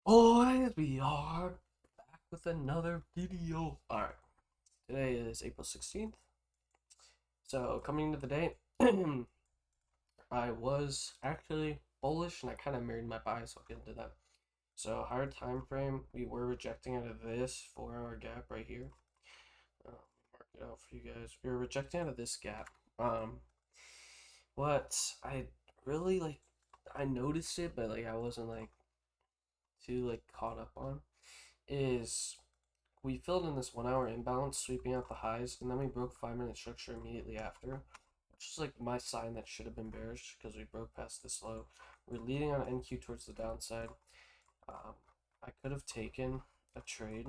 Boys, we are back with another video. Alright, today is April 16th. So, coming into the day, I was actually bullish and I kind of married my buy, so I'll get into that. So, higher time frame, we were rejecting out of this 4 hour gap right here. Mark it out for you guys. We were rejecting out of this gap. What I really like, I noticed it, but like I wasn't like too like caught up on is we filled in this 1 hour imbalance, sweeping out the highs, and then we broke 5 minute structure immediately after, which is like my sign that should have been bearish because we broke past this low. We're leading on NQ towards the downside. Um, I could have taken a trade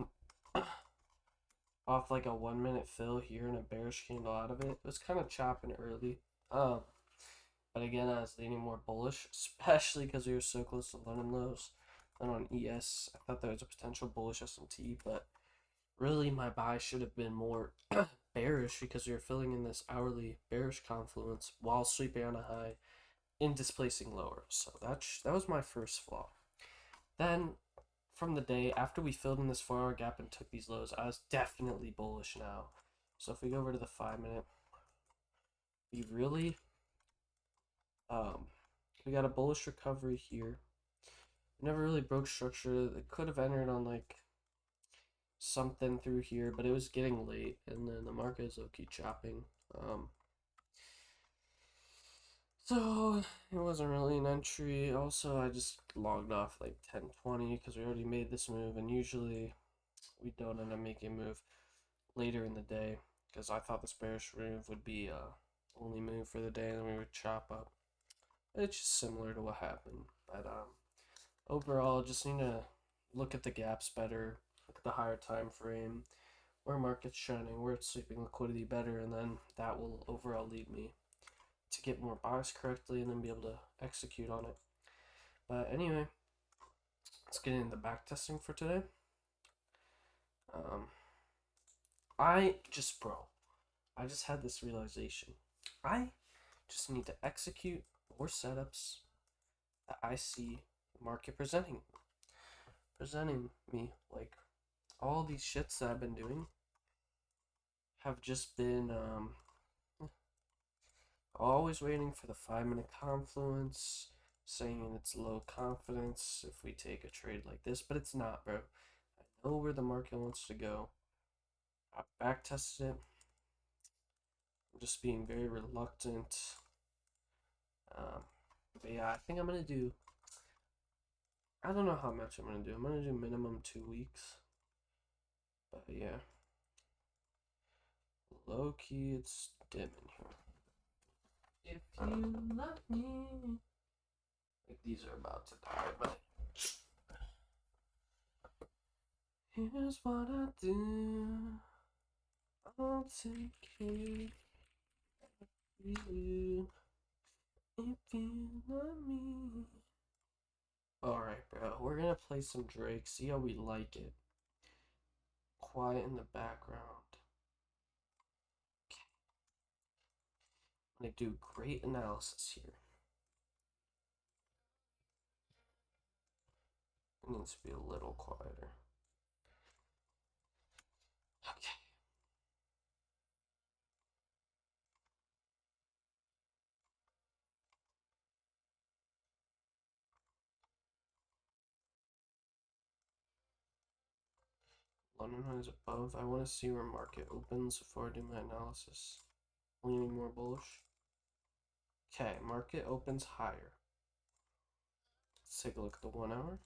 off like a 1 minute fill here and a bearish candle out of it. It was kind of chopping early. Um, but again, I was leaning more bullish, especially because we were so close to London lows. And on ES, I thought there was a potential bullish S&T, but really my buy should have been more bearish because we were filling in this hourly bearish confluence while sweeping on a high in displacing lower. So that was my first flaw. Then from the day after we filled in this 4 hour gap and took these lows, I was definitely bullish now. So if we go over to the 5 minute, we really we got a bullish recovery here. We never really broke structure. It could have entered on like something through here, but it was getting late, and then the market is low-key chopping. So it wasn't really an entry. Also, I just logged off like 10:20 because we already made this move, and usually we don't end up making a move later in the day because I thought this bearish move would be only move for the day, and then we would chop up. It's just similar to what happened, but overall, just need to look at the gaps better, look at the higher time frame, where market's trending, where it's sweeping liquidity better, and then that will overall lead me to get more buys correctly and then be able to execute on it. But anyway, let's get into back testing for today. Um, I just had this realization. I just need to execute more setups that I see the market presenting me. Like all these shits that I've been doing have just been always waiting for the 5 minute confluence, saying it's low confidence if we take a trade like this, but it's not, bro. I know where the market wants to go. I back tested it. I'm just being very reluctant. But yeah, I think I'm gonna do. I don't know how much I'm gonna do. I'm gonna do minimum 2 weeks. But yeah, low key, it's dimming here. If you love me, like these are about to die, but here's what I do. I'll take care of you if you love me. Alright, bro. We're gonna play some Drake, see how we like it. Quiet in the background. I'm gonna do great analysis here. It needs to be a little quieter. Okay. London is above. I want to see where market opens before I do my analysis. Leaning more bullish. Okay, market opens higher. Let's take a look at the 1 hour.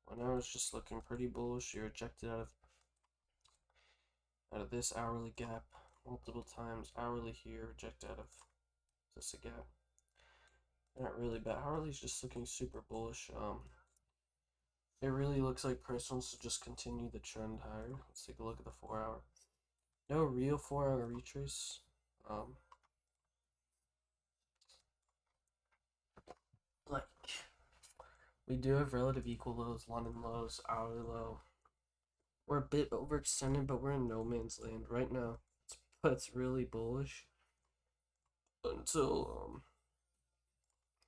1 hour is just looking pretty bullish. You're ejected out of this hourly gap multiple times. Hourly here, rejected out of this a gap. Not really bad. Hourly's just looking super bullish. It really looks like price wants to just continue the trend higher. Let's take a look at the 4 hour. No real 4 hour retrace. Like we do have relative equal lows, London lows, hourly low. We're a bit overextended, but we're in no man's land right now. It's really bullish until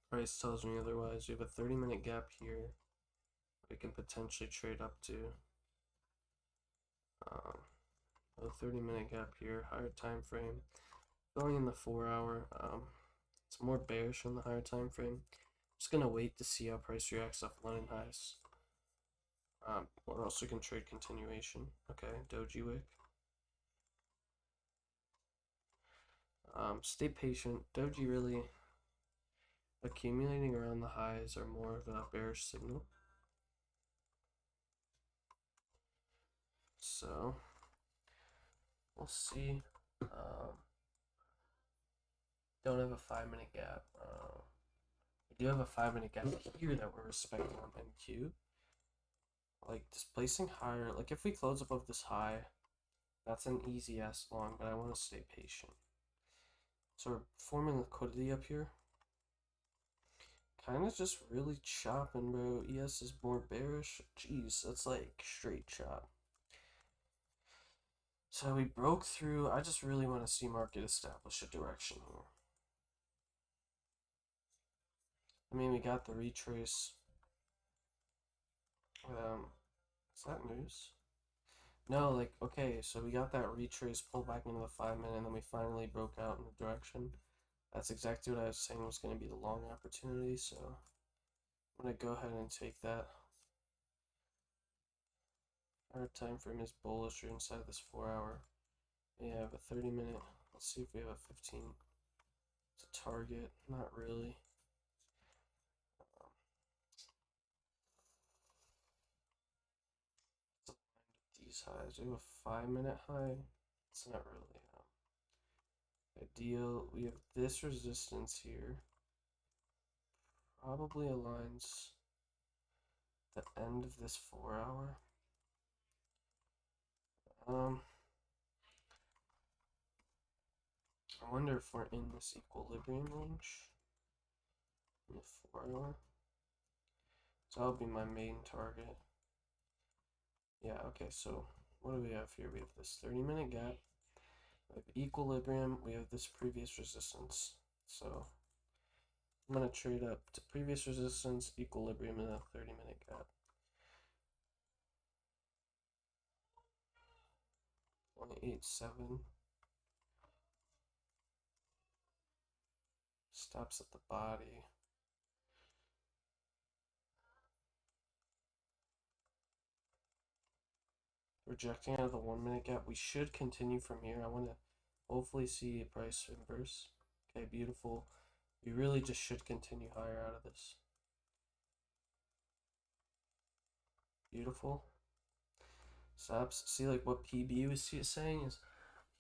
price tells me otherwise. We have a 30-minute gap here. we can potentially trade up to um, a 30-minute gap here, higher time frame. Going in the 4 hour, it's more bearish on the higher time frame. Just gonna wait to see how price reacts off London highs. Or else we can trade continuation. Okay, Doji Wick. Stay patient. Doji really accumulating around the highs are more of a bearish signal. So we'll see. Don't have a 5-minute gap. We do have a 5-minute gap here that we're respecting on NQ. Like displacing higher. Like if we close above this high, that's an easy ass long, but I want to stay patient. So we're forming liquidity up here. Kind of just really chopping, bro. ES is more bearish. Jeez, that's like straight chop. So we broke through. I just really want to see market establish a direction here. I mean, we got the retrace. Is that news? No, like, okay, so we got that retrace, pull back into the 5-minute, and then we finally broke out in the direction. That's exactly what I was saying was going to be the long opportunity, so I'm going to go ahead and take that. Our time frame is bullish or inside this 4 hour. We have a 30-minute. Let's see if we have a 15. It's a target. Not really. It's aligned with these highs. We have a 5-minute high. It's not really ideal. We have this resistance here. Probably aligns the end of this 4 hour. I wonder if we're in this equilibrium range in the 4 hour. So that'll be my main target. Yeah, okay, so what do we have here? We have this 30-minute gap. We have equilibrium. We have this previous resistance. So I'm going to trade up to previous resistance, equilibrium, and a 30-minute gap. 0.87. Stops at the body. Rejecting out of the 1-minute gap. We should continue from here. I want to hopefully see a price inverse. Okay, beautiful. We really just should continue higher out of this. Beautiful. Stops. See, like what PB was saying is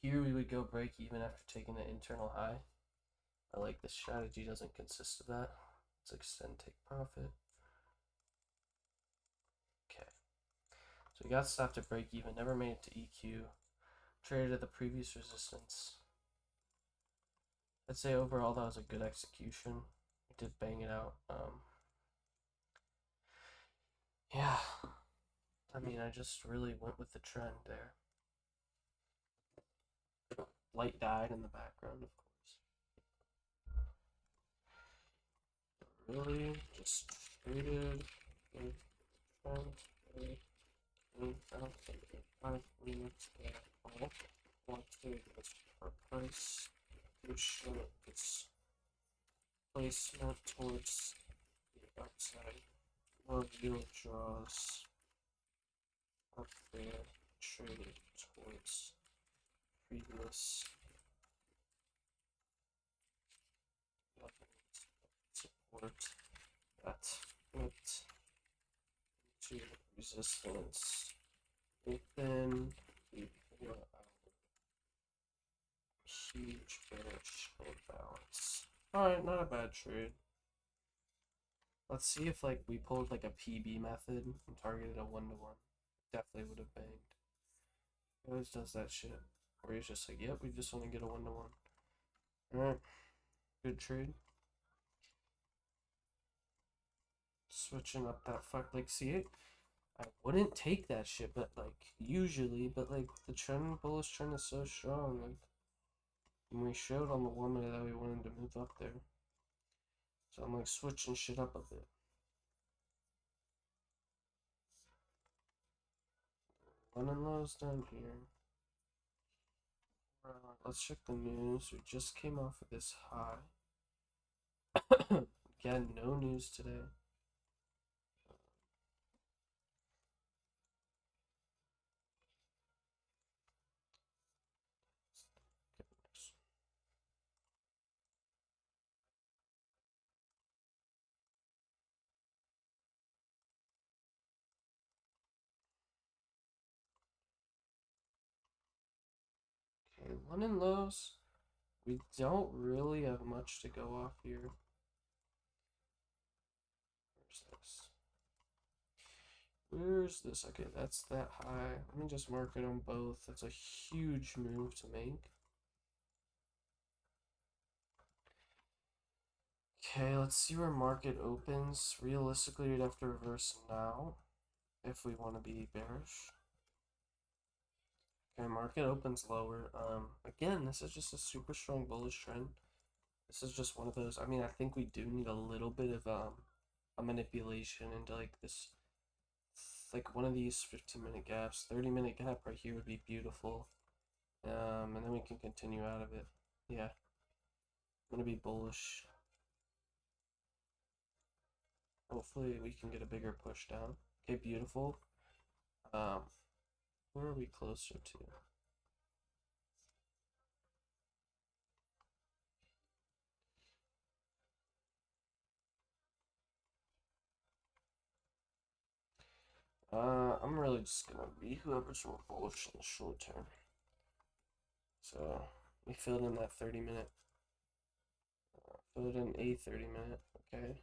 here we would go break even after taking an internal high. I like this strategy doesn't consist of that. Let's extend take profit. Okay. So we got stopped at break even, never made it to EQ. Traded at the previous resistance. I'd say overall that was a good execution. We did bang it out. Yeah. I mean, I just really went with the trend there. Light died in the background, of course. Really just traded with trend. Five minutes all. Want to this for price. To show its placement towards the upside. More real draws up there. Traded towards previous support that went to resistance within the 4 hour huge bearish balance. Alright, not a bad trade. Let's see if like we pulled like a PB method and targeted a 1-to-1. Definitely would have banged. He always does that shit. Where he's just like, yep, we just want to get a 1-to-1. Alright. Good trade. Switching up that fuck, like, see it? I wouldn't take that shit, but like, usually, but like, the trend, bullish trend is so strong, like, and we showed on the 1-minute that we wanted to move up there. So I'm like switching shit up a bit. London lows down here. Let's check the news. We just came off of this high. Again, no news today. Okay, London lows. We don't really have much to go off here. Where's this? Where's this? Okay, that's that high. Let me just mark it on both. That's a huge move to make. Okay, let's see where market opens. Realistically, we'd have to reverse now if we want to be bearish. Okay, market opens lower. Again, this is just a super strong bullish trend. This is just one of those. I mean, I think we do need a little bit of a manipulation into like this, like one of these 15-minute gaps. 30-minute gap right here would be beautiful. And then we can continue out of it. Yeah, I'm gonna be bullish. Hopefully we can get a bigger push down. Okay, beautiful. Where are we closer to? I'm really just gonna be whoever's more bullish in the short term. So we filled in that 30-minute. Filled in a 30-minute. Okay.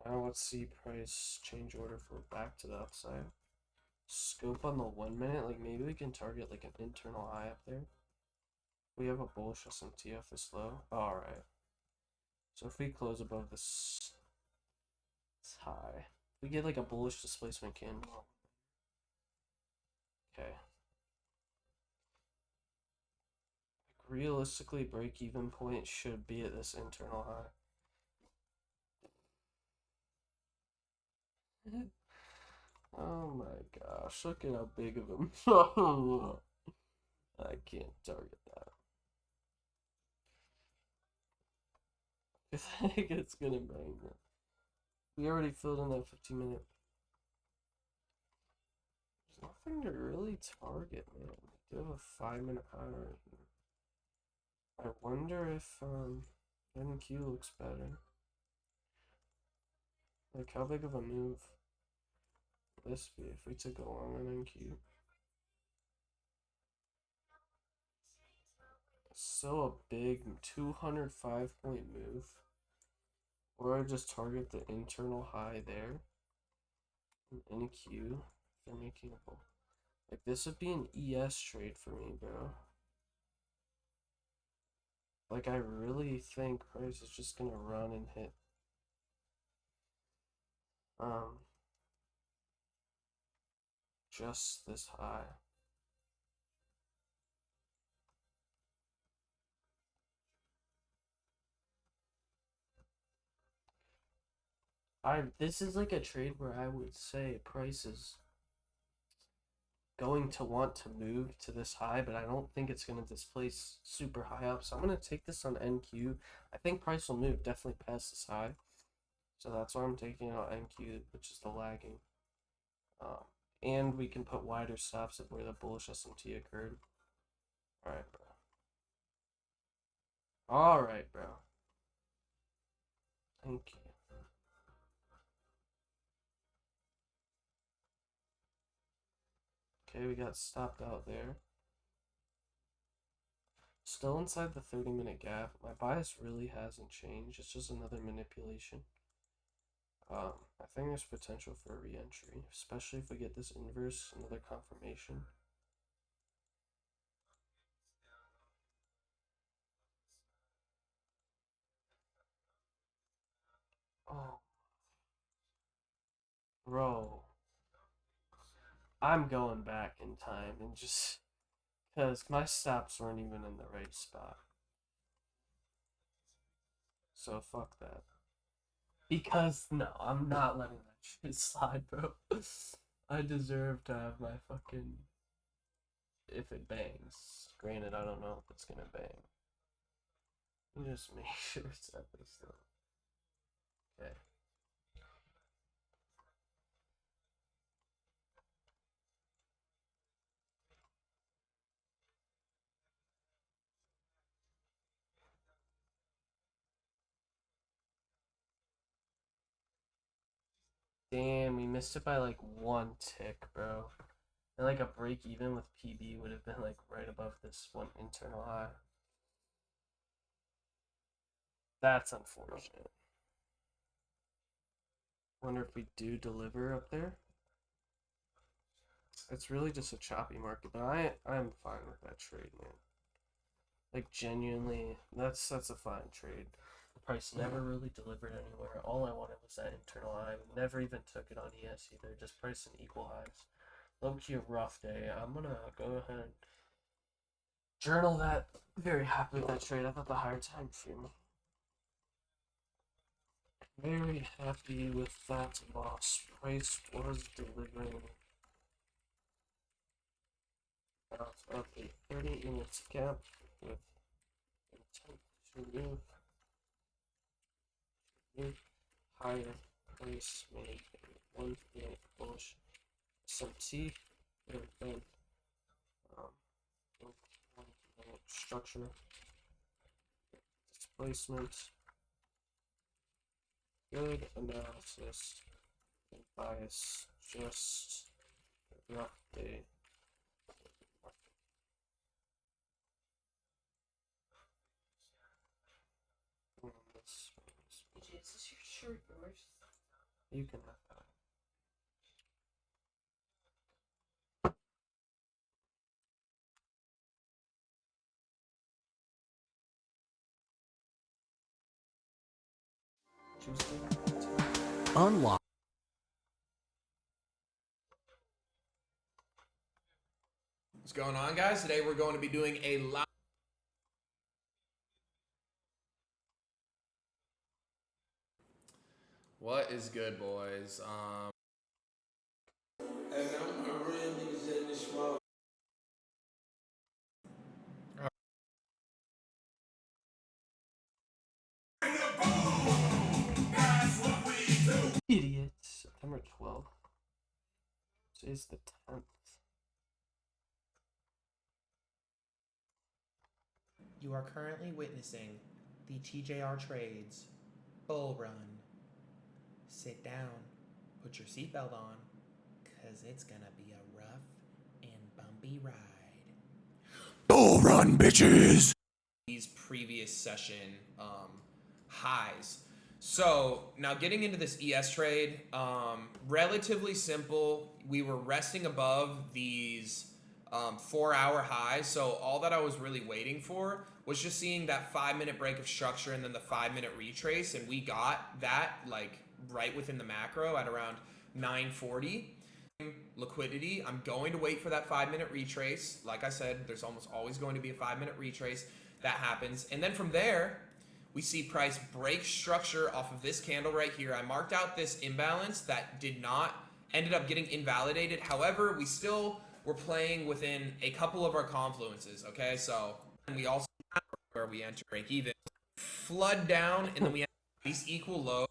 Now let's see price change order for back to the upside. Scope on the 1 minute. Like maybe we can target like an internal high up there. We have a bullish SMT off this low. All right. So if we close above this high, we get like a bullish displacement candle. Okay. Realistically, break-even point should be at this internal high. Oh my gosh, look at how big of him. I can't target that. I think it's gonna bang it. We already filled in that 15-minute. There's nothing to really target, man. We do have a 5-minute high right here. I wonder if NQ looks better. Like how big of a move would this be if we took a long on NQ? So a big 205-point move. Or I just target the internal high there. NQ. They're making a bull. Like this would be an ES trade for me, bro. Like I really think price is just gonna run and hit um just this high. This is like a trade where I would say price is going to want to move to this high, but I don't think it's going to displace super high up. So I'm going to take this on NQ. I think price will move definitely past this high. So that's why I'm taking out NQ, which is the lagging. And we can put wider stops at where the bullish SMT occurred. Alright, bro. Alright, bro. Thank you. Okay, we got stopped out there. Still inside the 30-minute gap. My bias really hasn't changed. It's just another manipulation. I think there's potential for a re-entry, especially if we get this inverse, another confirmation. Oh, bro. I'm going back in time and just because my stops weren't even in the right spot. So fuck that. Because no, I'm not letting that shit slide, bro. I deserve to have my fucking if it bangs. Granted, I don't know if it's gonna bang. Just make sure it's at this though. Okay. Damn, we missed it by like 1 tick, bro. And like a break even with PB would have been like right above this one internal high. That's unfortunate. Wonder if we do deliver up there. It's really just a choppy market, but I'm fine with that trade, man. Like genuinely, that's a fine trade. The price never really delivered anywhere. All I wanted was that internal high. Never even took it on ES either. Just price and equal highs. Low key a rough day. I'm gonna go ahead and journal that. Very happy with that trade. I thought the higher time frame. Very happy with that loss. Price was delivering. Out of a 30 units gap with intent to move higher price made a 1 minute bullish SMT and then structure displacement, good analysis and bias, just rough day. Is this your shirt, yours? You can have that. Unlock. What's going on, guys? Today we're going to be doing a live. What is good, boys? And I'm a real niggas in this small. Idiot. September 12th. Today's the 10th. You are currently witnessing the TJR Trades Bull Run. Sit down, put your seatbelt on, cause it's gonna be a rough and bumpy ride. Bull run, bitches! These previous session highs. So now getting into this ES trade, relatively simple. We were resting above these 4-hour highs. So all that I was really waiting for was just seeing that 5-minute break of structure and then the 5-minute retrace. And we got that like right within the macro at around 940. Liquidity. I'm going to wait for that 5-minute retrace. Like I said, there's almost always going to be a 5-minute retrace that happens. And then from there, we see price break structure off of this candle right here. I marked out this imbalance that ended up getting invalidated. However, we still were playing within a couple of our confluences, okay? So, and we also where we enter break even, flood down, and then we have these equal lows.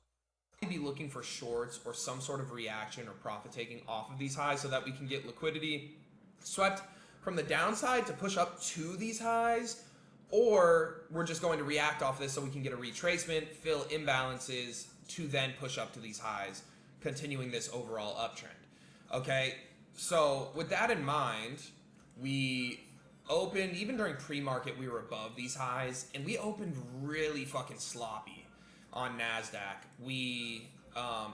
Be looking for shorts or some sort of reaction or profit taking off of these highs so that we can get liquidity swept from the downside to push up to these highs, or we're just going to react off this so we can get a retracement, fill imbalances to then push up to these highs, continuing this overall uptrend. Okay, so with that in mind, we opened, even during pre-market, we were above these highs, and we opened really fucking sloppy on NASDAQ. We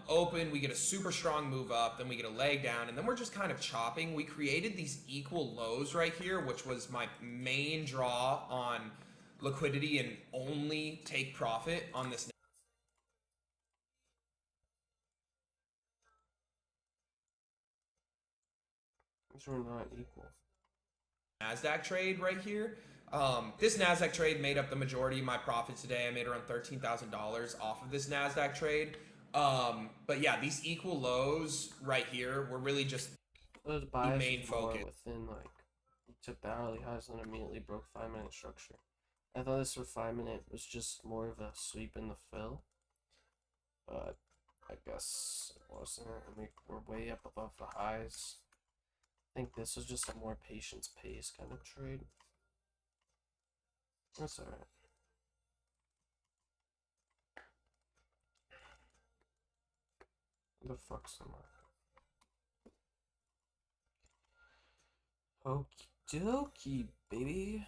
open, we get a super strong move up, then we get a leg down, and then we're just kind of chopping. We created these equal lows right here, which was my main draw on liquidity and only take profit on this. These are not equal. NASDAQ trade right here. This NASDAQ trade made up the majority of my profit today. I made around $13,000 off of this NASDAQ trade. But yeah, these equal lows right here were really just Those the bias main is more focus. within like took the hourly highs and immediately broke 5-minute structure. I thought this for 5-minute was just more of a sweep in the fill, but I guess it wasn't. And we're way up above the highs. I think this was just a more patience pace kind of trade. That's alright. The fuck's the market? Okie dokie, baby.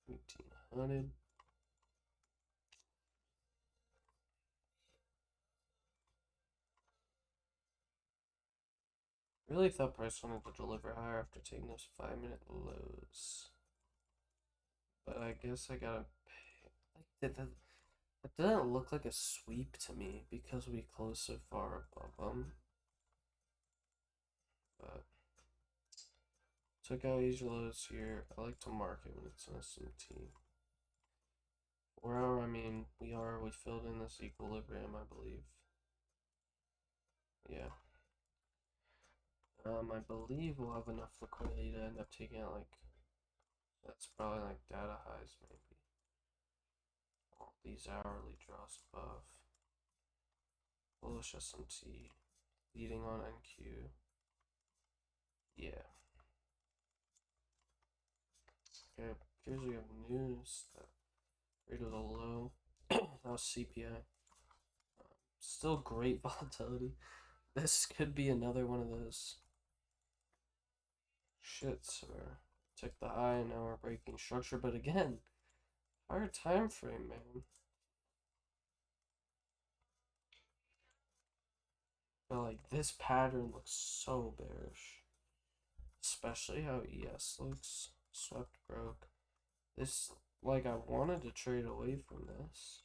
1800. Really thought price wanted to deliver higher after taking those 5-minute lows. But I guess I gotta pay. Like, that didn't look like a sweep to me because we closed so far above them. But took out easy lows here. I like to mark it when it's an SMT. 4 hour, I mean, we filled in this equilibrium, I believe. Yeah. I believe we'll have enough liquidity to end up taking out like, that's probably like data highs maybe. All these hourly draws above. Bullish SMT. Leading on NQ. Yeah. Okay, here's we have news that rate of the low. That was CPI. Still great volatility. This could be another one of those shits where took the high and now we're breaking structure, but again, higher time frame, man. But like this pattern looks so bearish. Especially how ES looks. Swept broke. This, like, I wanted to trade away from this.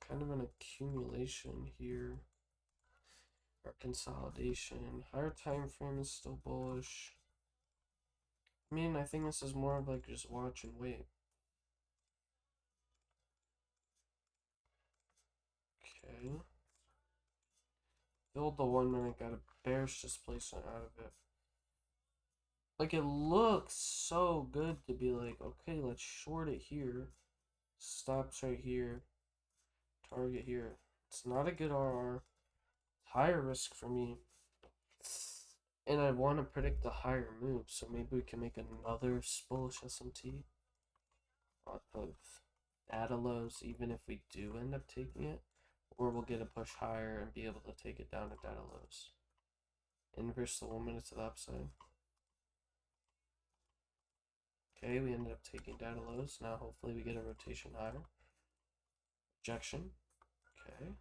Kind of an accumulation here. Or consolidation. Higher time frame is still bullish. I mean, I think this is more of like just watch and wait. Okay. Filled the 1-minute, got a bearish displacement out of it. Like, it looks so good to be like, okay, let's short it here. Stops right here. Target here. It's not a good RR. Higher risk for me. And I want to predict a higher move, so maybe we can make another bullish SMT off of data lows, even if we do end up taking it. Or we'll get a push higher and be able to take it down to data lows. Inverse the 1 minute to the upside. Okay, we ended up taking data lows. Now hopefully we get a rotation higher. Rejection. Okay.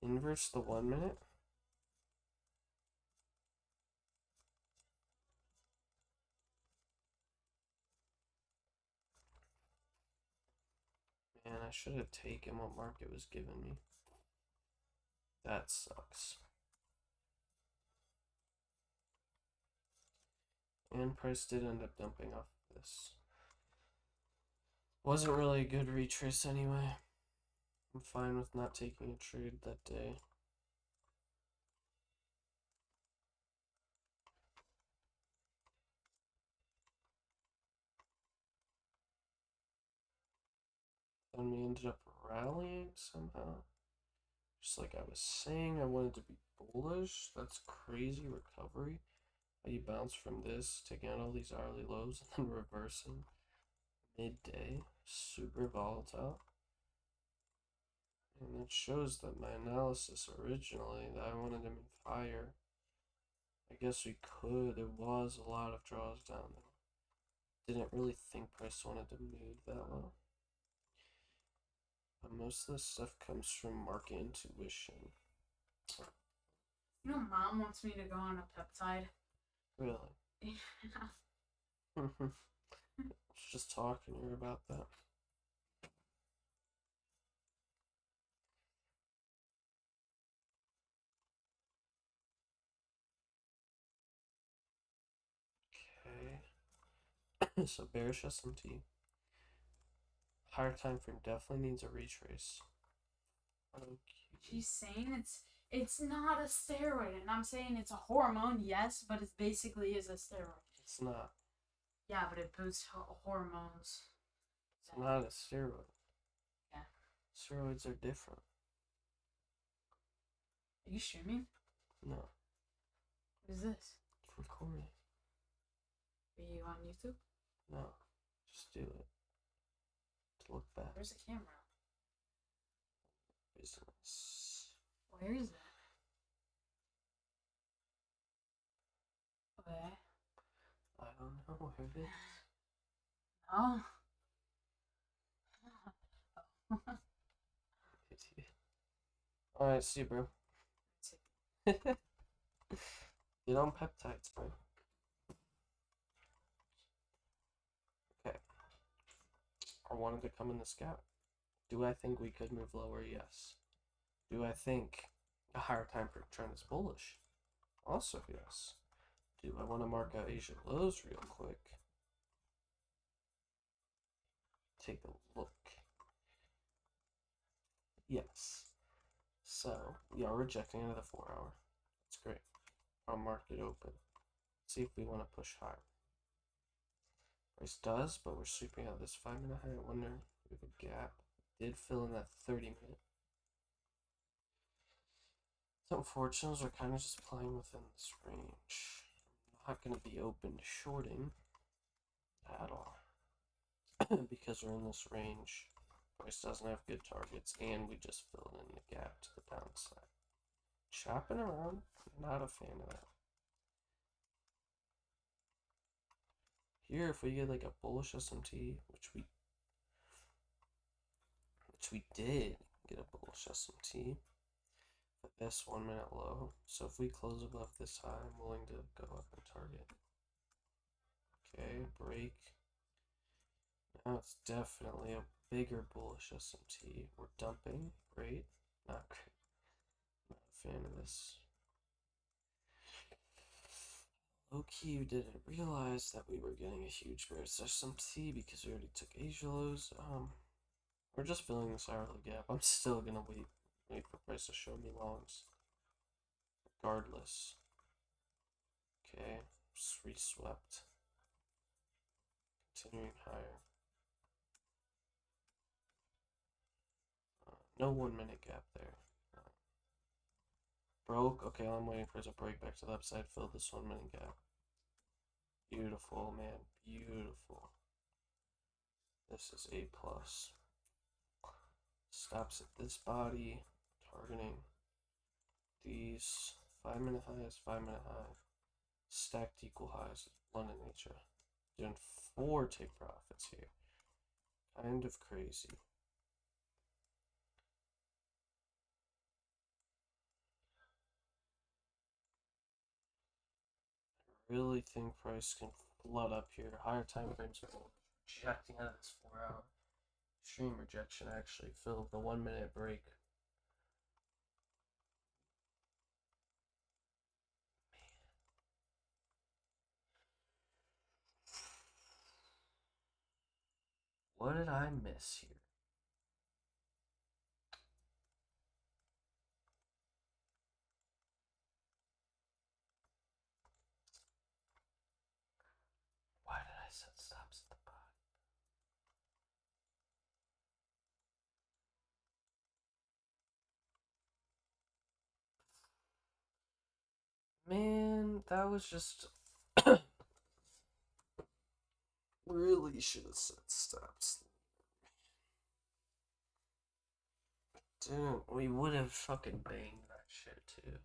Inverse the 1 minute. Man, I should have taken what market was giving me. That sucks. And price did end up dumping off of this. Wasn't really a good retrace anyway. I'm fine with not taking a trade that day. And we ended up rallying somehow. Just like I was saying, I wanted to be bullish. That's crazy recovery. How you bounce from this, taking out all these hourly lows, and then reversing midday. Super volatile. And it shows that my analysis originally that I wanted to move higher. I guess we could. There was a lot of draws down there. Didn't really think price wanted to move that low. But most of this stuff comes from market intuition. You know, Mom wants me to go on a peptide. Really? Yeah. I was just talking to her about that. Okay. So bearish SMT. Higher time frame definitely needs a retrace. Okay. She's saying it's not a steroid, and I'm saying it's a hormone, yes, but it basically is a steroid. It's not. Yeah, but it boosts hormones. It's not a steroid. Yeah. Steroids are different. Are you streaming? No. What is this? It's recording. Are you on YouTube? No. Just do it. To look back. Where's the camera? Business. Where is it? Okay. I don't know where it is. Oh. Alright, see you, bro. Get on peptides, bro. Okay. I wanted to come in this gap. Do I think we could move lower? Yes. Do I think a higher time per trend is bullish? Also, yes. Do I want to mark out Asia lows real quick? Take a look. Yes. So, we are rejecting another 4 hour. That's great. I'll mark it open. See if we want to push higher. Price does, but we're sweeping out this 5-minute high. I wonder if we have a gap. Did fill in that 30-minute. It's unfortunate, we're kind of just playing within this range. I'm not going to be open to shorting at all. Because we're in this range. Price doesn't have good targets, and we just filled in the gap to the downside. Chopping around, not a fan of that. Here, if we get like a bullish SMT, which we did get a bullish SMT, the best 1 minute low. So if we close above this high, I'm willing to go up and target. Okay, break. Now it's definitely a bigger bullish SMT. We're dumping. Great. Not great. Not a fan of this. Low-key, we didn't realize that we were getting a huge bearish SMT because we already took Asia lows. We're just filling this hourly gap. I'm still gonna wait for price to show me longs. Regardless. Okay, reswept. Continuing higher. No 1 minute gap there. Broke. Okay, all I'm waiting for is a break back to the upside. Fill this 1 minute gap. Beautiful, man. Beautiful. This is A+. Stops at this body. Targeting these 5-minute highs, 5-minute high. Stacked equal highs. London nature. Doing 4 take profits here. Kind of crazy. Really think price can flood up here. Higher time frames are rejecting out of this 4 hour. Extreme rejection actually filled the 1 minute break. What did I miss here? Why did I set stops at the bottom? Man, that was just really should have set stops. Dude, we would have fucking banged that shit too.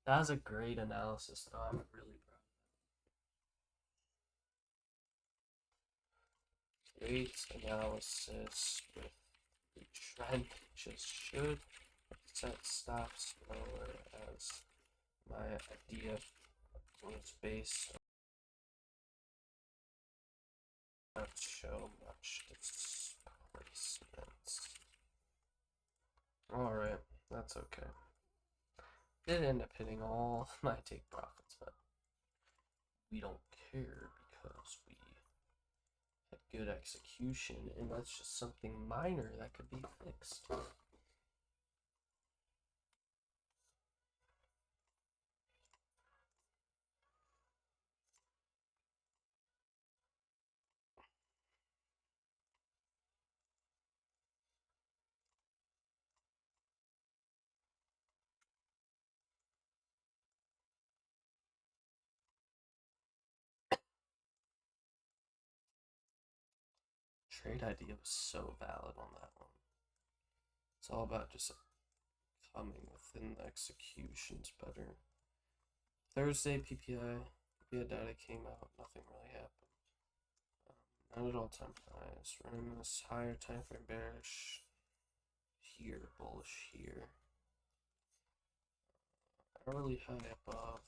That was a great analysis though. I'm really proud. Great analysis with the trend. Just should set stops lower as my idea was based on not show much displacements. Alright, that's okay. Did end up hitting all my take profits, but we don't care because we had good execution, and that's just something minor that could be fixed. Trade idea was so valid on that one. It's all about just coming within the executions better. Thursday PPI data came out, nothing really happened. Not at all-time highs. We're in this higher time frame bearish here, bullish here. Hourly high above.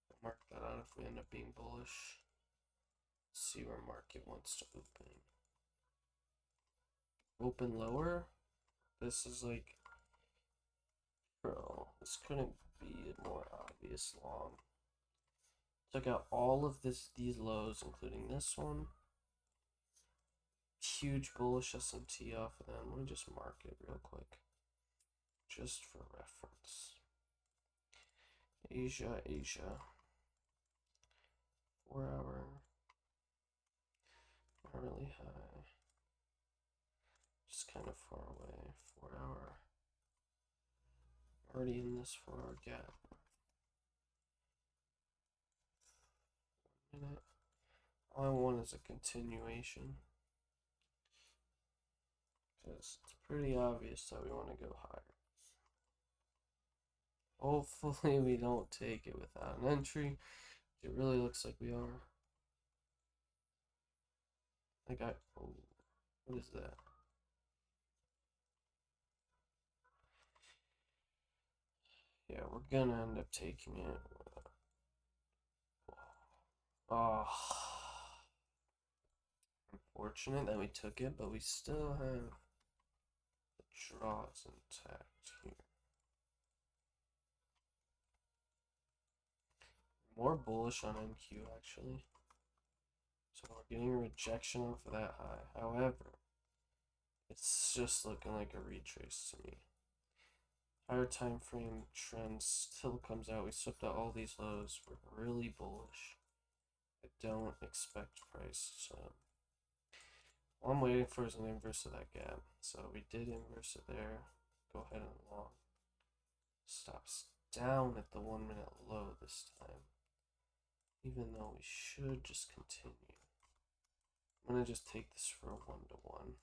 We'll mark that out if we end up being bullish. See where market wants to open. Open lower? This is like, bro, this couldn't be a more obvious long. Took out all of these lows, including this one. Huge bullish SMT off of them. Let me just mark it real quick, just for reference. Asia. 4 hour. Really high. Just kind of far away. 4 hour. Already in this 4 hour gap. 1 minute. All I want is a continuation. Because it's pretty obvious that we want to go higher. Hopefully we don't take it without an entry. It really looks like we are. Oh, what is that? Yeah, we're gonna end up taking it. Oh, unfortunate that we took it, but we still have the draws intact here. More bullish on NQ actually. So we're getting a rejection off of that high. However, it's just looking like a retrace to me. Higher time frame trend still comes out. We swept out all these lows. We're really bullish. I don't expect price to. All I'm waiting for is an inverse of that gap. So we did inverse it there. Go ahead and long. Stops down at the 1 minute low this time. Even though we should just continue. I'm gonna just take this for a 1-to-1.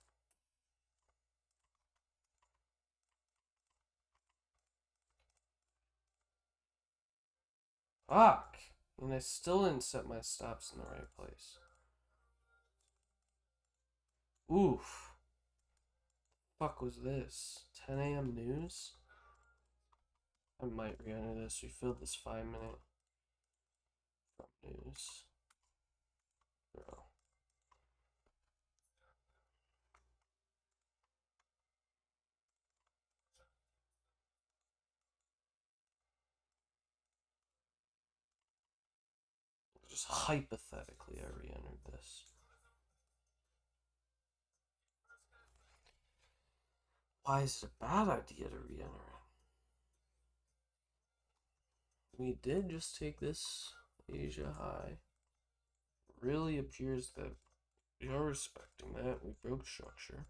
Fuck! And I still didn't set my stops in the right place. Oof. Fuck was this? 10 a.m. news? I might re-enter this. We filled this 5 minute from news. Bro. Just hypothetically, I re-entered this. Why is it a bad idea to re-enter it? We did just take this Asia high. Really appears that we are respecting that. We broke structure.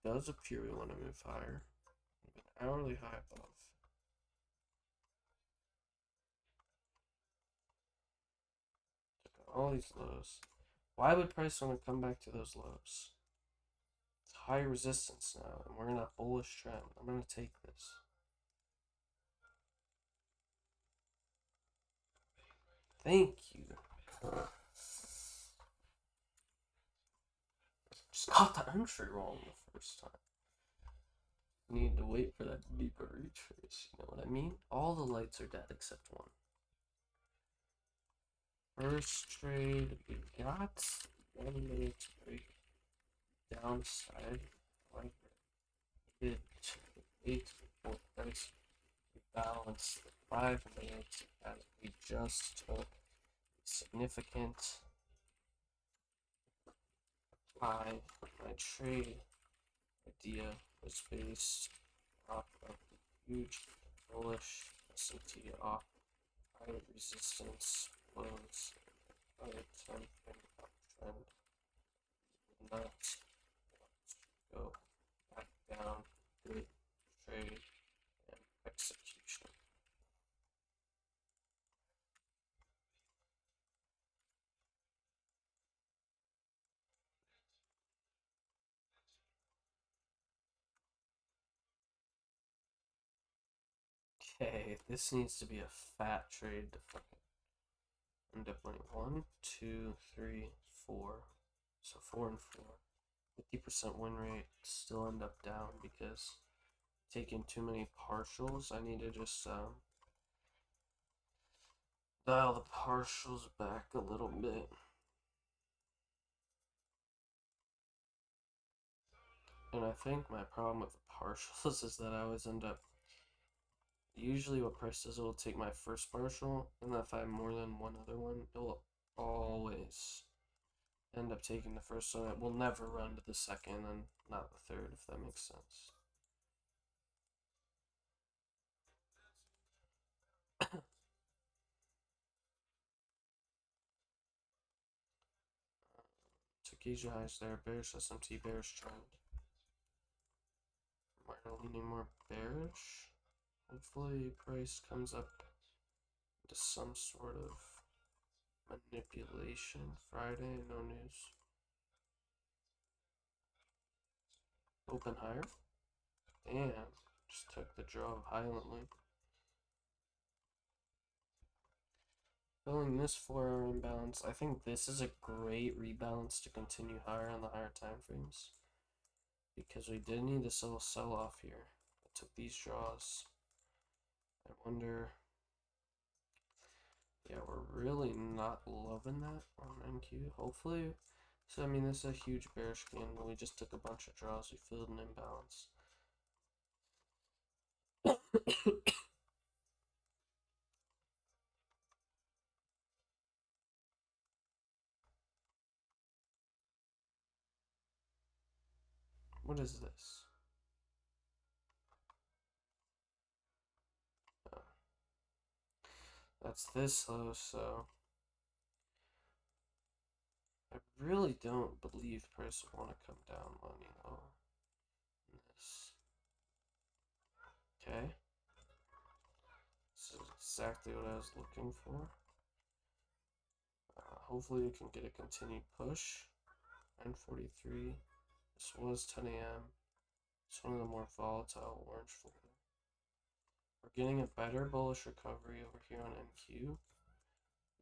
Does appear we want to move higher. An hourly high above. All these lows. Why would price want to come back to those lows? It's high resistance now, and we're in a bullish trend. I'm going to take this. Thank you. Just got the entry wrong the first time. Need to wait for that deeper retrace, you know what I mean? All the lights are dead except one. First trade, we got 1 minute break downside. Like it wait before price balance the 5 minutes as we just took significant high. My trade idea was based off of the huge bullish S&T off high resistance lows by a 10-frame uptrend. Not go back down. Good trade and execution. Okay, this needs to be a fat trade to fucking end up winning. 1, 2, 3, 4. So 4 and 4. 50% win rate. Still end up down because taking too many partials. I need to just dial the partials back a little bit. And I think my problem with the partials is that I always end up. Usually, what price does, it will take my first partial, and if I have more than one other one, it will always end up taking the first one. It will never run to the second and not the third, if that makes sense. Took Asia highs there, bearish SMT, bearish trend. Minor leaning more bearish. Hopefully, price comes up to some sort of manipulation. Friday, no news. Open higher. Damn, just took the draw violently. Filling this 4-hour imbalance, I think this is a great rebalance to continue higher on the higher time frames. Because we did need to sell off here. I took these draws. I wonder. Yeah, we're really not loving that on NQ. Hopefully. So, I mean, this is a huge bearish candle. We just took a bunch of draws. We filled an imbalance. What is this? Oh. That's this low, so I really don't believe price would want to come down any lower than this. Okay. This is exactly what I was looking for. Hopefully we can get a continued push. 9:43. This was 10 a.m. It's one of the more volatile orange floor. We're getting a better bullish recovery over here on NQ.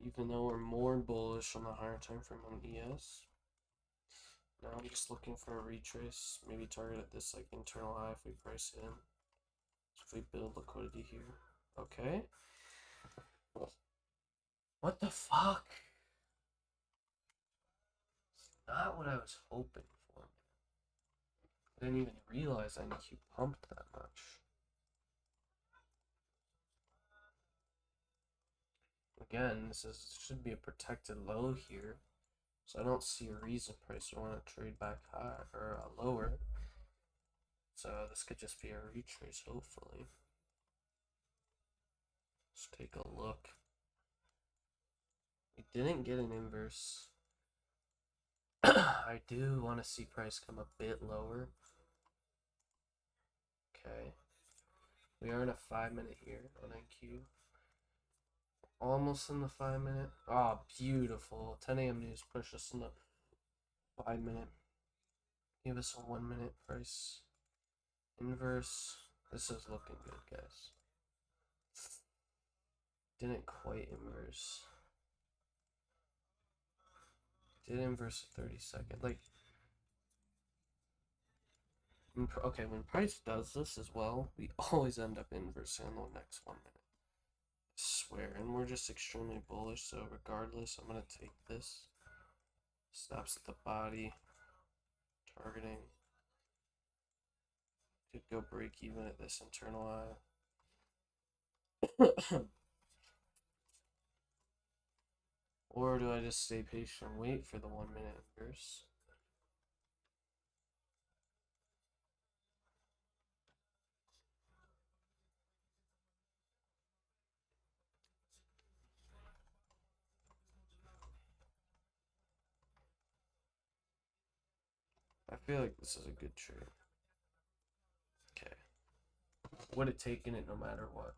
Even though we're more bullish on the higher time frame on ES. Now I'm just looking for a retrace. Maybe target at this like internal high if we price it in. So if we build liquidity here. Okay. What the fuck? Not what I was hoping for. I didn't even realize NQ pumped that much. Again, should be a protected low here. So I don't see a reason price would want to trade back high or lower. So this could just be a retrace, hopefully. Let's take a look. We didn't get an inverse. I do want to see price come a bit lower. Okay. We are in a 5-minute here on NQ. Almost in the 5-minute. Oh, beautiful. 10 a.m. news push us in the 5-minute. Give us a 1-minute price inverse. This is looking good, guys. Didn't quite inverse. Did inverse a 30-second. Like, okay, when price does this as well, we always end up inversing in the next 1 minute. I swear, and we're just extremely bullish, so regardless, I'm gonna take this. Stops at the body. Targeting. Could go break even at this internal eye. Or do I just stay patient and wait for the 1-minute inverse? feel like this is a good trade. Okay. Would have taken it no matter what.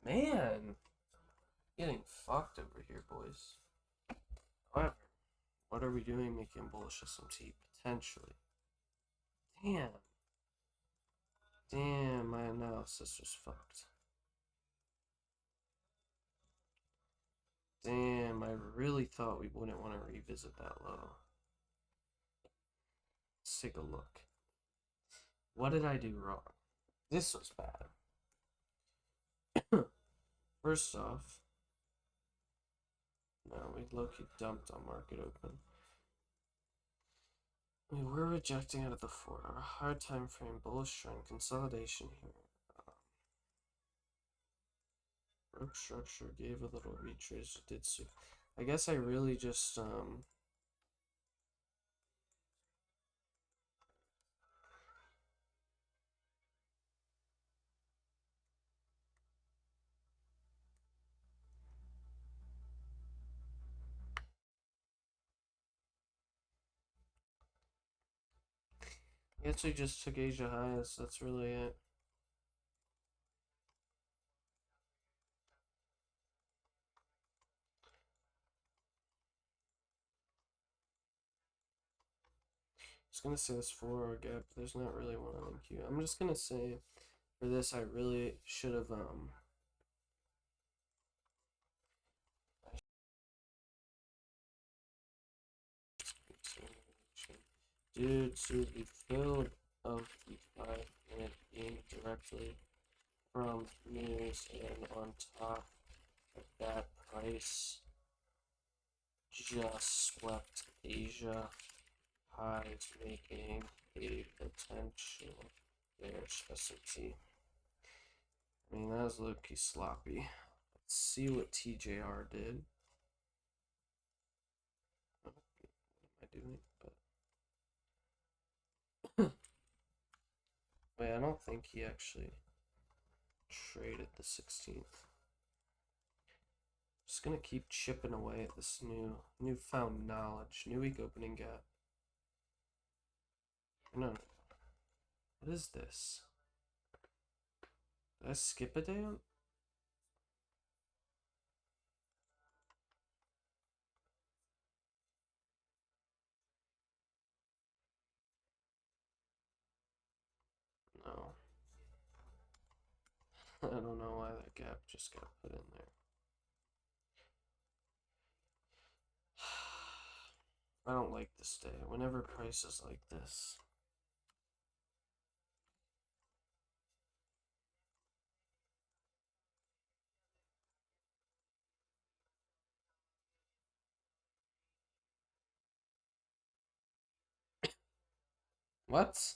Man, getting fucked over here, boys. However, what are we doing making bullish SMT? Potentially. Damn. Damn, my analysis was fucked. Damn, I really thought we wouldn't want to revisit that low. Let's take a look. What did I do wrong? This was bad. First off, no, we low-key dumped on market open. We were rejecting out of the 4-hour hard time frame bullish trend consolidation here. Rope structure gave a little retrace, did so. I guess I really just I guess we just took Asia highs. That's really it. I was gonna say this 4-hour gap, but there's not really one on MQ. I'm just gonna say for this, I really should have dude, to the field of the 5-minute game directly from news, and on top of that, price just swept Asia highs, making a potential bearish S&P. I mean, that was low-key sloppy. Let's see what TJR did. What am I doing? But wait, I don't think he actually traded the 16th. Just gonna keep chipping away at this newfound knowledge. New week opening gap. No. What is this? Did I skip a day on? No. I don't know why that gap just got put in there. I don't like this day. Whenever price is like this. What?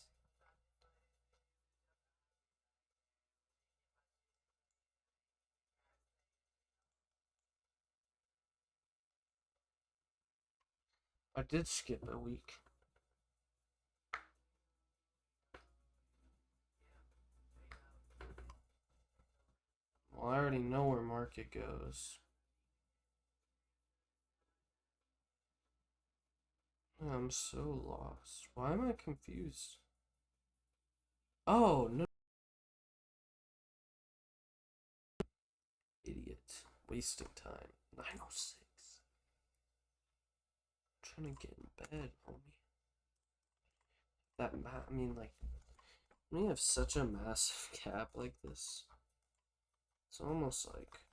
I did skip a week. Well, I already know where market goes. I'm so lost. Why am I confused? Oh, no. Idiot. Wasting time. 9:06. I'm trying to get in bed, homie. I mean, like, when you have such a massive gap like this, it's almost like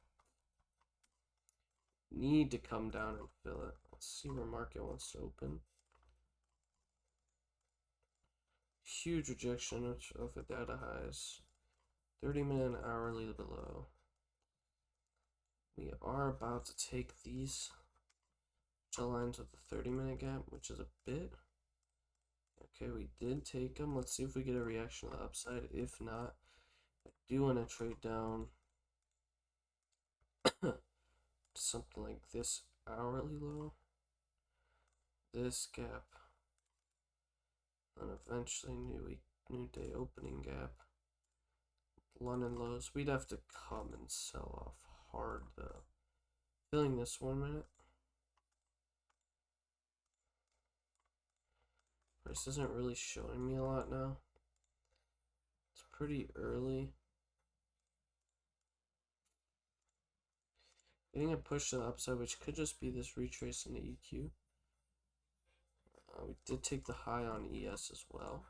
need to come down and fill it. Let's see where market wants to open. Huge rejection of the data highs. 30-minute and hourly below. We are about to take these lines with the 30-minute gap, which is a bit. Okay, we did take them. Let's see if we get a reaction to the upside. If not, I do want to trade down to something like this hourly low, this gap, and eventually new day opening gap. London lows. We'd have to come and sell off hard though. Feeling this 1 minute. Price isn't really showing me a lot now. It's pretty early. Getting a push to the upside, which could just be this retrace in the EQ. We did take the high on ES as well.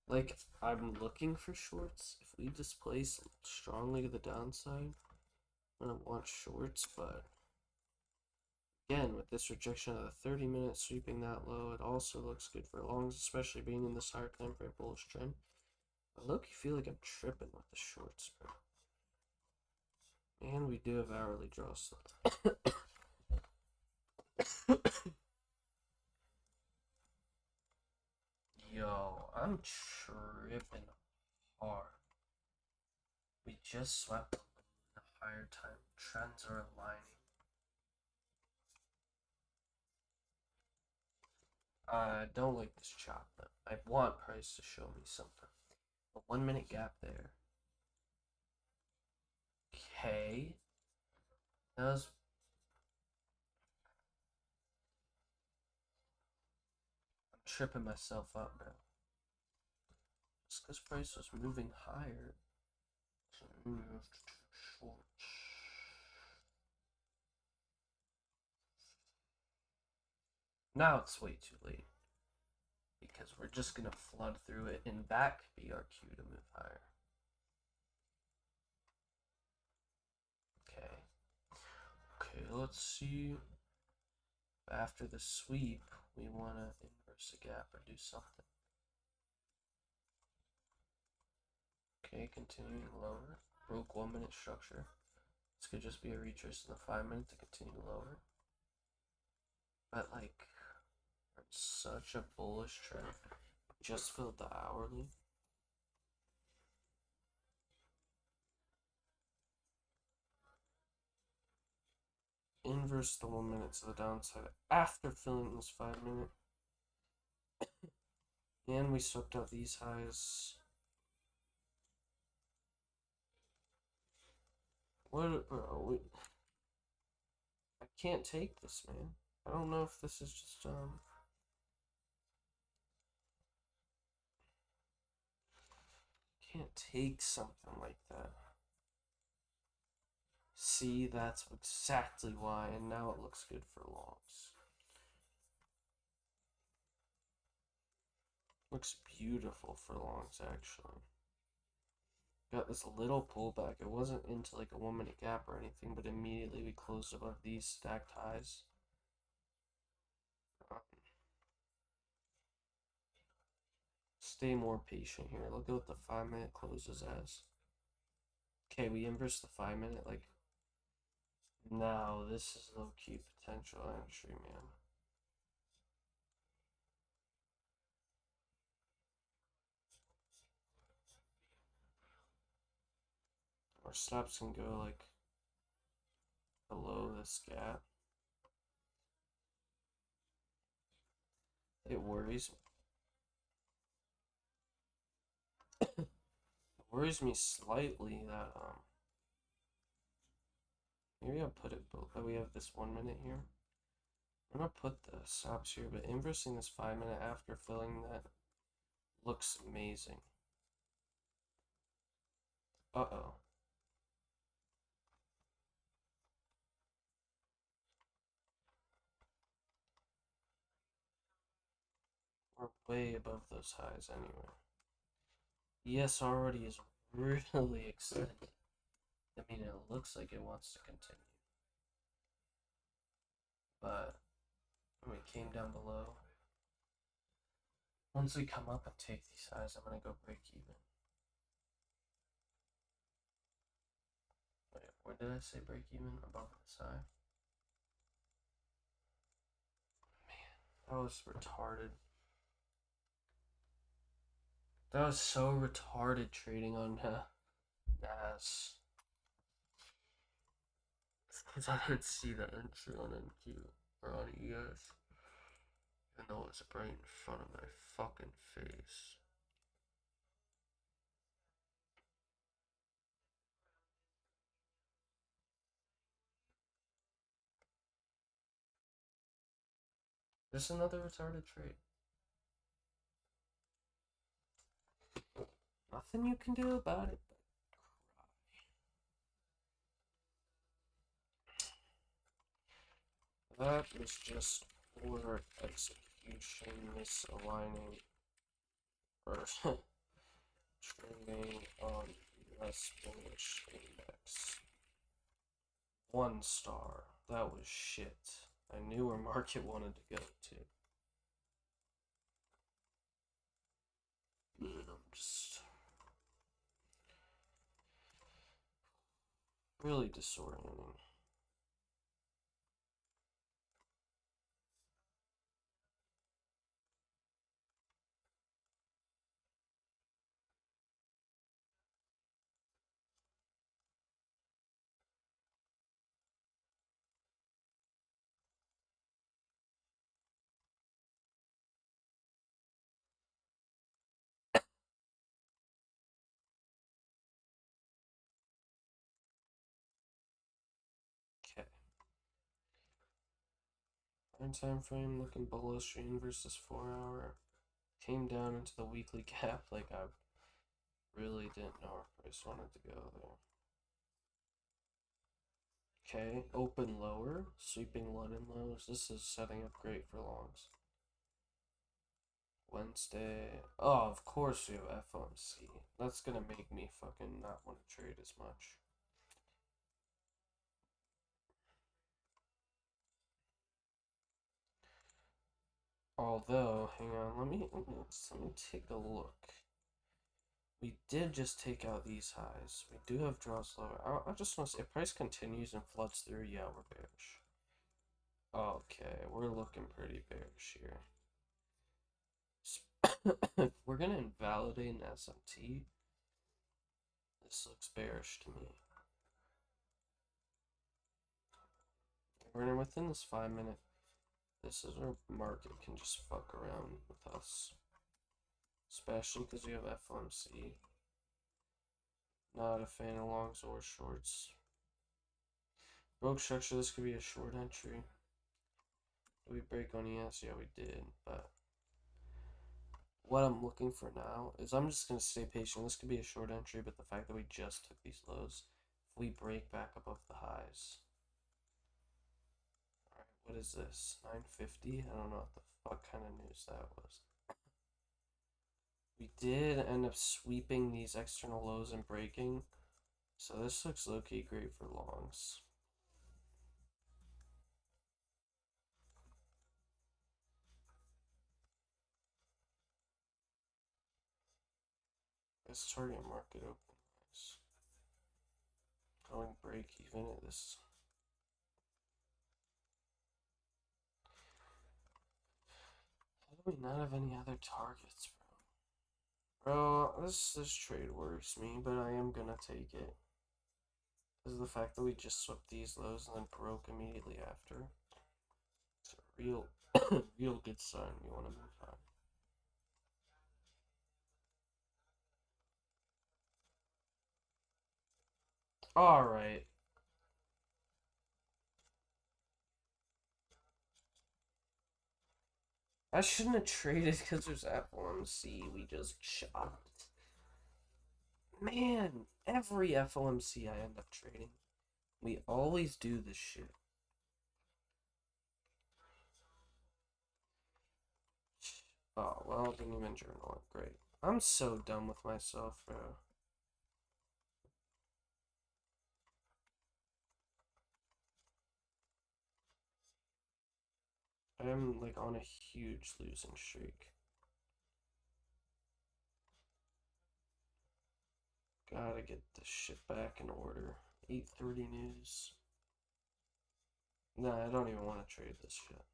Like, I'm looking for shorts. If we displace strongly to the downside, I'm going to want shorts, but again, with this rejection of the 30-minute sweeping that low, it also looks good for longs, especially being in this higher time frame bullish trend. I look, you feel like I'm tripping with the shorts, bro. And we do have hourly draws. Yo, I'm tripping hard. We just swept the higher time. Trends are aligning. I don't like this chop, but I want price to show me something. A 1 minute gap there. Okay. That was. I'm tripping myself up, bro. Just because price was moving higher. So moved short. Now it's way too late. Because we're just going to flood through it, and that could be our cue to move higher. Okay. Okay, let's see. After the sweep, we want to inverse a gap or do something. Okay, continuing lower. Broke 1 minute structure. This could just be a retrace in the 5 minute to continue lower. But like, we're in such a bullish trend. Just filled the hourly. Inverse the 1 minute to the downside after filling this 5 minute. And we swept out these highs. What, bro? I can't take this, man. I don't know if this is just, can't take something like that. See, that's exactly why, and now it looks good for longs. Looks beautiful for longs, actually. Got this little pullback. It wasn't into like a 1 minute gap or anything, but immediately we closed above these stacked highs. Stay more patient here. Look at what the 5 minute closes as. Okay, we inverse the 5 minute. Like, now this is low key potential entry, man. Our stops can go like below this gap. It worries me. It worries me slightly that maybe I'll put it both. We have this 1 minute here. I'm gonna put the stops here, but inversing this 5 minute after filling that looks amazing. Uh-oh. We're way above those highs anyway. ES already is really extended. I mean, it looks like it wants to continue. But when we came down below, once we come up and take these highs, I'm going to go break even. Wait, where did I say break even? Above this high? Man, that was retarded. That was so retarded trading on NAS. Because I didn't see the entry on NQ or on ES. Even though it's right in front of my fucking face. This is another retarded trade. Nothing you can do about it but cry. That was just poor execution, misaligning, or trading on US bullish index. 1 star. That was shit. I knew where market wanted to go to. And I'm just really disorienting. Okay. Time frame looking bullish versus 4 hour. Came down into the weekly gap like I really didn't know where price wanted to go there. Okay, open lower, sweeping London lows. This is setting up great for longs. Wednesday. Oh, of course we have FOMC. That's gonna make me fucking not want to trade as much. Although, hang on, let me take a look. We did just take out these highs. We do have draws lower. I just want to say, if price continues and floods through, yeah, we're bearish. Okay, we're looking pretty bearish here. If we're gonna invalidate an SMT, this looks bearish to me. We're within this 5 minute. This is where market can just fuck around with us. Especially because we have FOMC. Not a fan of longs or shorts. Broke structure, this could be a short entry. Did we break on ES? Yeah, we did. But what I'm looking for now is I'm just going to stay patient. This could be a short entry, but the fact that we just took these lows, if we break back above the highs. Alright, what is this? 950? I don't know what the fuck kind of news that was. We did end up sweeping these external lows and breaking. So this looks low-key great for longs. This target market open. Nice. Going break even at this. How do we not have any other targets, bro? Bro, this trade worries me, but I am gonna take it. Because of the fact that we just swept these lows and then broke immediately after. It's a real, real good sign we want to move on. Alright. I shouldn't have traded because there's FOMC we just chopped. Man, every FOMC I end up trading. We always do this shit. Oh, well, didn't even journal it. Great. I'm so done with myself, bro. I'm like on a huge losing streak. Gotta get this shit back in order. 8:30 news. Nah, I don't even want to trade this shit.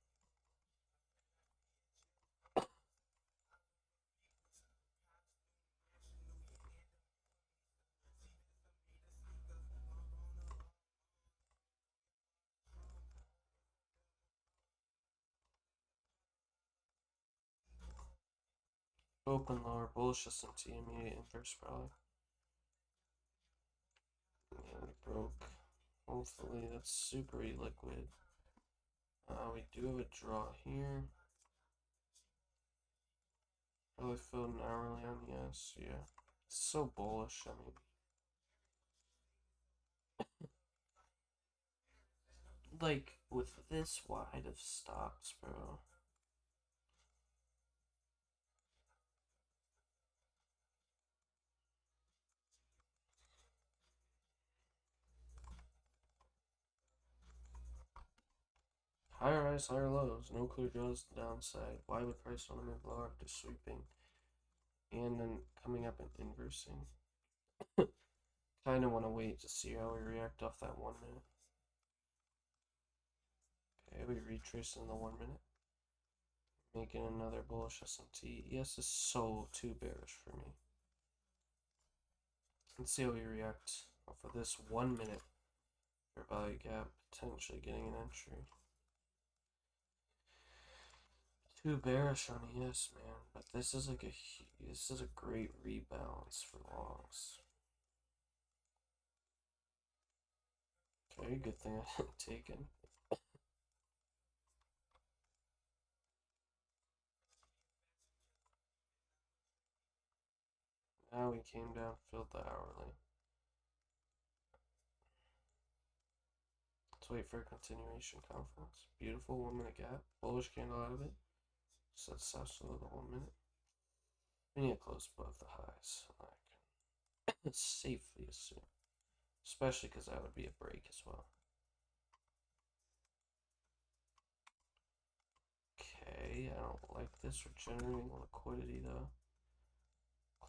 Open lower, bullish S&T, immediate inverse probably. Yeah, we broke. Hopefully that's super illiquid. We do have a draw here. Probably filled an hourly on yes, yeah. So bullish. I mean, like with this wide of stops, bro. Higher highs, higher lows. No clear draws to the downside. Why would price want to move lower after sweeping? And then coming up and inversing. Kind of want to wait to see how we react off that 1 minute. Okay, we retrace in the 1 minute. Making another bullish SMT. Yes, is so too bearish for me. Let's see how we react off of this 1 minute fair value gap, potentially getting an entry. Too bearish on ES, man. But this is like this is a great rebalance for longs. Okay, good thing I didn't take it. Now we came down, filled the hourly. Let's wait for a continuation conference. Beautiful 1 minute gap. Bullish candle out of it. Set stops below the 1 minute. We need to close above the highs. I can safely assume. Especially because that would be a break as well. Okay, I don't like this. We're generating liquidity though.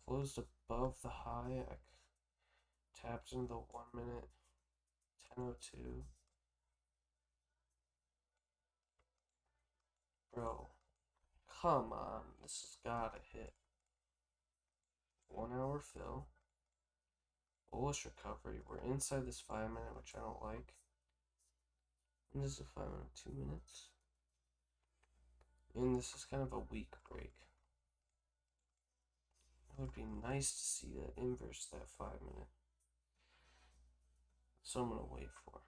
Closed above the high. I tapped into the 1 minute. 10:02. Bro, come on. This has gotta hit. 1 hour fill. Bullish recovery. We're inside this 5 minute, which I don't like. And this is a 5 minute, 2 minutes. And this is kind of a weak break. It would be nice to see that inverse that 5 minute. So I'm gonna wait for.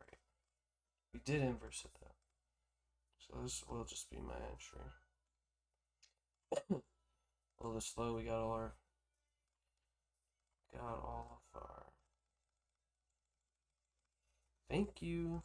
Right. We did inverse it though. So this will just be my entry. A little slow, we got all of our thank you.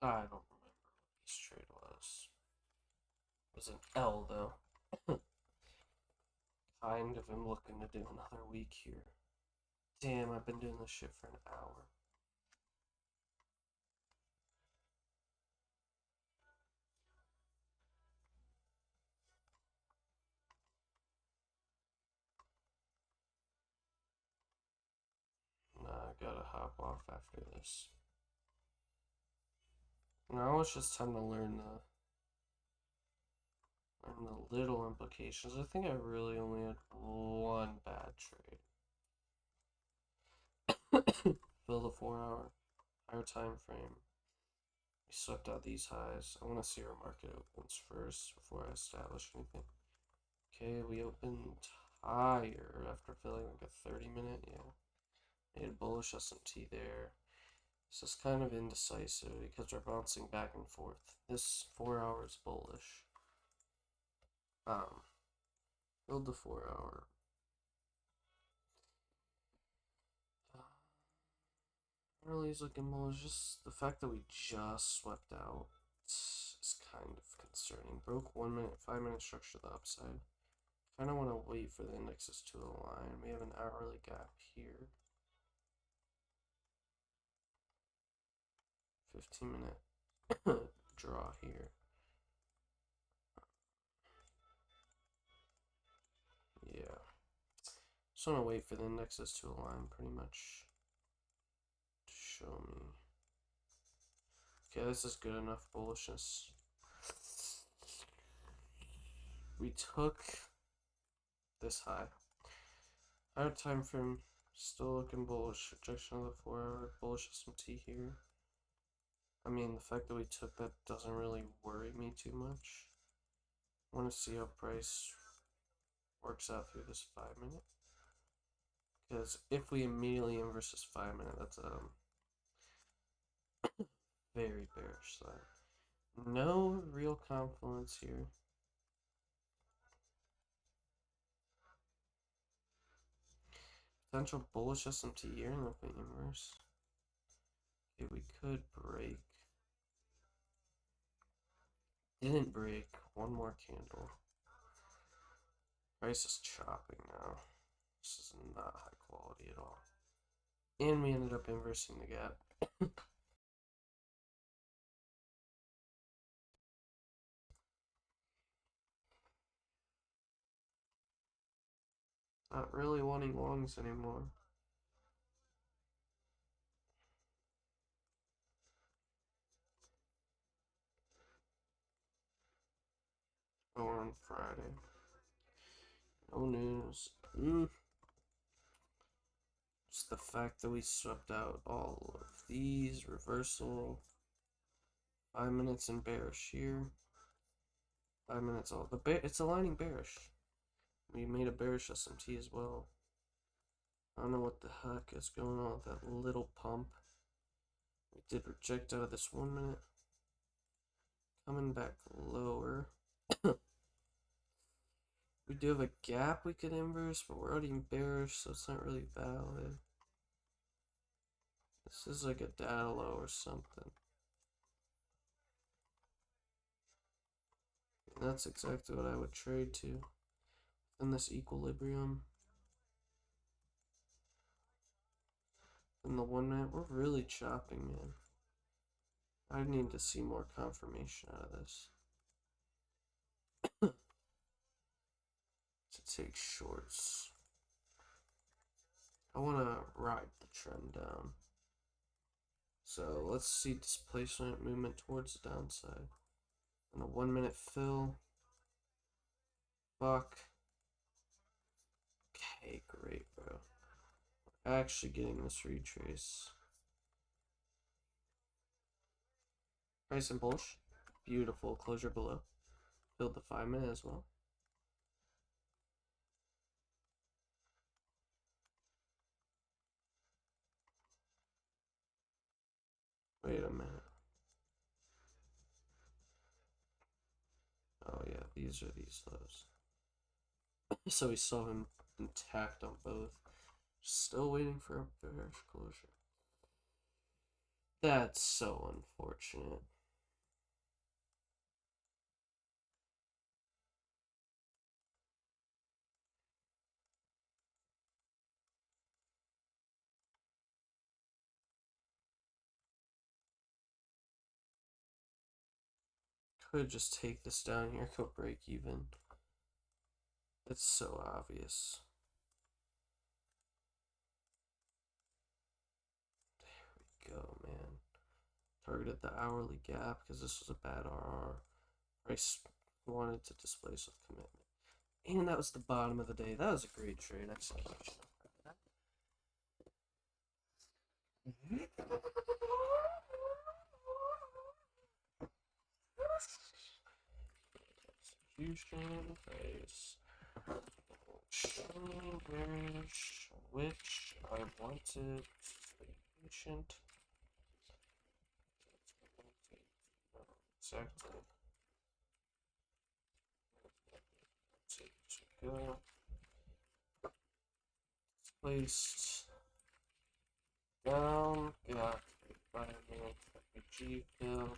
I don't remember what this trade was. It was an L though. Kind of am looking to do another week here. Damn, I've been doing this shit for an hour. Nah, I gotta hop off after this. Now it's just time to learn the little implications. I think I really only had one bad trade. Fill the 4 hour higher time frame. We swept out these highs. I want to see our market opens first before I establish anything. Okay, we opened higher after filling like a 30 minute. Yeah, made a bullish SMT there. This is kind of indecisive because we're bouncing back and forth. This 4 hours bullish. Build the 4 hour. Really is looking bullish. Just the fact that we just swept out is kind of concerning. Broke 1 minute, 5 minute structure to the upside. Kind of want to wait for the indexes to align. We have an hourly gap here. 15-minute draw here. Yeah. Just want to wait for the indexes to align pretty much to show me. Okay, this is good enough bullishness. We took this high. Higher time frame, still looking bullish. Rejection of the 4-hour, bullish SMT here. I mean, the fact that we took that doesn't really worry me too much. I want to see how price works out through this 5-minute. Because if we immediately inverse this 5-minute, that's very bearish side. No real confluence here. Potential bullish SMT here, and if we inverse, okay, we could break. Didn't break. One more candle. Price is chopping now. This is not high quality at all. And we ended up inversing the gap. Not really wanting longs anymore. Or on Friday. No news. Just the fact that we swept out all of these. Reversal. 5 minutes in bearish here. 5 minutes all. It's aligning bearish. We made a bearish SMT as well. I don't know what the heck is going on with that little pump. We did reject out of this 1 minute. Coming back lower. We do have a gap we could inverse, but we're already bearish, so it's not really valid. This is like a data low or something. And that's exactly what I would trade to in this equilibrium. In the 1 minute, we're really chopping, man. I need to see more confirmation out of this. To take shorts. I want to ride the trend down. So let's see displacement movement towards the downside. And a 1 minute fill. Buck. Okay, great, bro. We're actually getting this retrace. Price and bullish. Beautiful closure below. Filled the 5 minute as well. Wait a minute. Oh yeah, these are these lows. So we saw him intact on both. Still waiting for a bearish closure. That's so unfortunate. Could just take this down here, go break even. It's so obvious. There we go, man. Targeted the hourly gap because this was a bad RR. Price wanted to displace with commitment. And that was the bottom of the day. That was a great trade execution. Execution phase. Which I wanted to be patient. Exactly. To go. Placed down. Got 5 minutes G fill.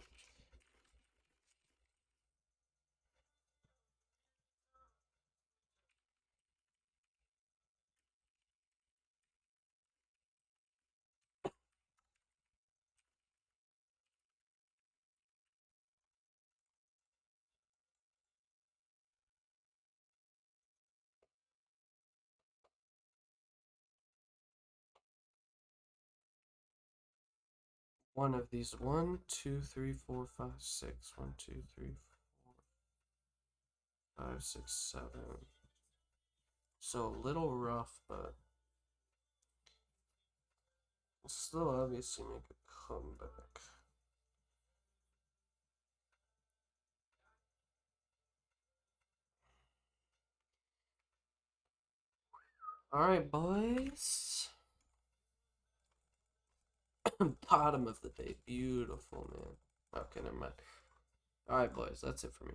one of these. 1, 2, 3, 4, 5, 6. 1, 2, 3, 4, 5, 6, 7. So a little rough, but still obviously make a comeback. Alright, boys. Bottom of the day. Beautiful, man. Okay, never mind. Alright, boys. That's it for me.